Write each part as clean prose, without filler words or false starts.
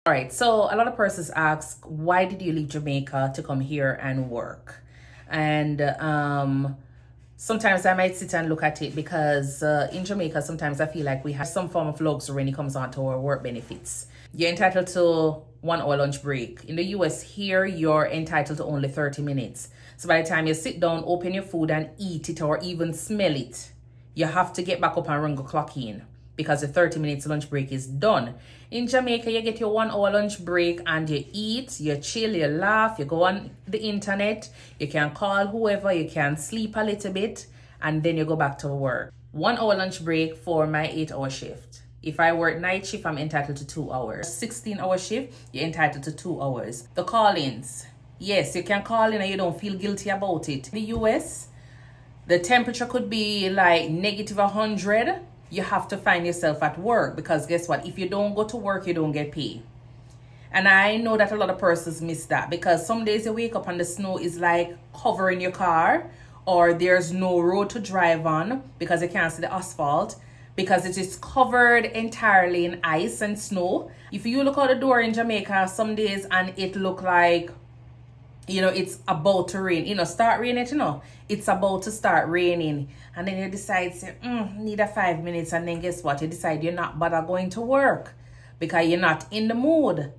All right, so a lot of persons ask, why did you leave Jamaica to come here and work? And sometimes I might sit and look at it because in Jamaica, sometimes I feel like we have some form of luxury when it comes on to our work benefits. You're entitled to 1 hour lunch break. In the US here, you're entitled to only 30 minutes. So by the time you sit down, open your food and eat it or even smell it, you have to get back up and run go clock in because the 30 minutes lunch break is done. In Jamaica, you get your 1 hour lunch break and you eat, you chill, you laugh, you go on the internet, you can call whoever, you can sleep a little bit, and then you go back to work. 1 hour lunch break for my 8 hour shift. If I work night shift, I'm entitled to 2 hours. 16 hour shift, you're entitled to 2 hours. The call-ins. Yes, you can call in and you don't feel guilty about it. In the US, the temperature could be like -100. You have to find yourself at work because guess what? If you don't go to work, you don't get paid. And I know that a lot of persons miss that because some days you wake up and the snow is like covering your car, or there's no road to drive on because you can't see the asphalt because it is covered entirely in ice and snow. If you look out the door in Jamaica some days and it look like, it's about to rain, start raining, it's about to start raining. And then you decide, say, need a 5 minutes. And then guess what? You decide you're not bother going to work because you're not in the mood.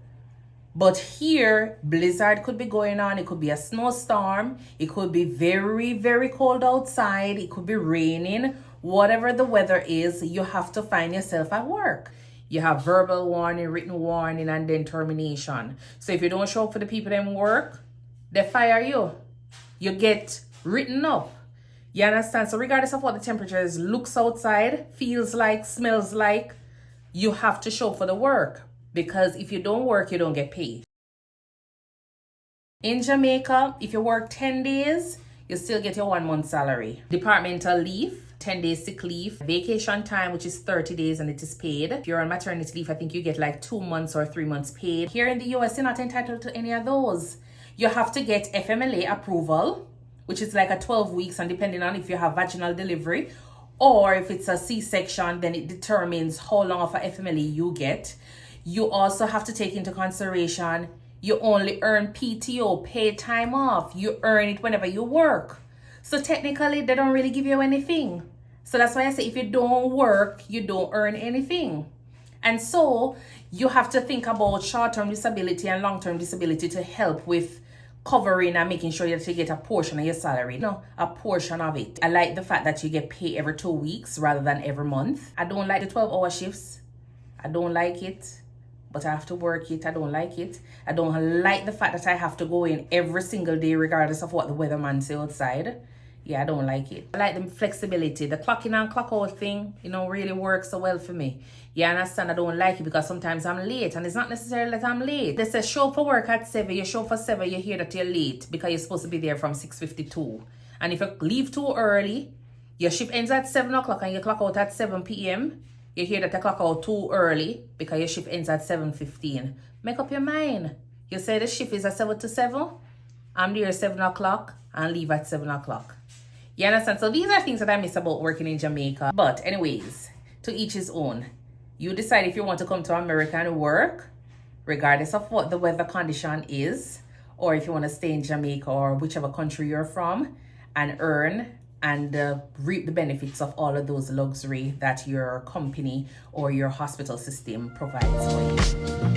But here, blizzard could be going on. It could be a snowstorm. It could be very, very cold outside. It could be raining. Whatever the weather is, you have to find yourself at work. You have verbal warning, written warning, and then termination. So if you don't show up for the people in work, they fire you. You get written up. You understand? So regardless of what the temperature is, looks outside, feels like, smells like, you have to show up for the work. Because if you don't work, you don't get paid. In Jamaica, if you work 10 days, you still get your 1 month salary. Departmental leave, 10 days sick leave, vacation time, which is 30 days and it is paid. If you're on maternity leave, I think you get like 2 months or 3 months paid. Here in the US, you're not entitled to any of those. You have to get FMLA approval, which is like a 12 weeks, and depending on if you have vaginal delivery or if it's a C-section, then it determines how long of a FMLA you get. You also have to take into consideration you only earn PTO, paid time off. You earn it whenever you work. So technically, they don't really give you anything. So that's why I say if you don't work, you don't earn anything. And so you have to think about short-term disability and long-term disability to help with covering and making sure that you get a portion of your salary. No, a portion of it. I like the fact that you get paid every 2 weeks rather than every month. I don't like the 12-hour shifts. I don't like it, but I have to work it. I don't like it. I don't like the fact that I have to go in every single day regardless of what the weatherman say outside. Yeah, I don't like it. I like the flexibility. The clock in and clock out thing, really works so well for me. You understand? I don't like it because sometimes I'm late, and it's not necessarily that I'm late. They say show up for work at 7. You show up for 7, you hear that you're late because you're supposed to be there from 6:52. And if you leave too early, your shift ends at 7 o'clock and you clock out at 7 p.m. You hear that you clock out too early because your shift ends at 7:15. Make up your mind. You say the shift is at 7 to 7. I'm there at 7 o'clock and leave at 7 o'clock. You understand? So these are things that I miss about working in Jamaica. But anyways, to each his own. You decide if you want to come to America and work, regardless of what the weather condition is, or if you want to stay in Jamaica or whichever country you're from and earn and reap the benefits of all of those luxury that your company or your hospital system provides for you.